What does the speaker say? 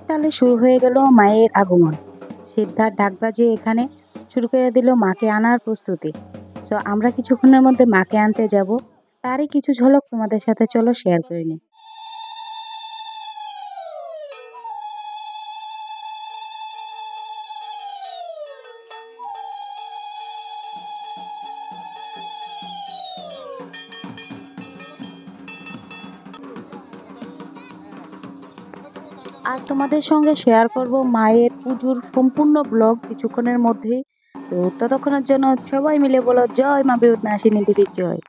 তালে শুরু হয়ে গেল মায়ের আগমন। সিদ্ধার ডাক বাজিয়ে এখানে শুরু করে দিল মাকে আনার প্রস্তুতি। সো আমরা কিছুক্ষণের মধ্যে মাকে আনতে যাব, তারই কিছু ঝলক তোমাদের সাথে চলো শেয়ার করে নিই। আর তোমাদের সঙ্গে শেয়ার করব মায়ের পুজোর সম্পূর্ণ ব্লগ কিছুক্ষণের মধ্যেই। তো ততক্ষণের জন্য সবাই মিলে বলো জয় মা বিপদনাশিনী দেবীর জয়।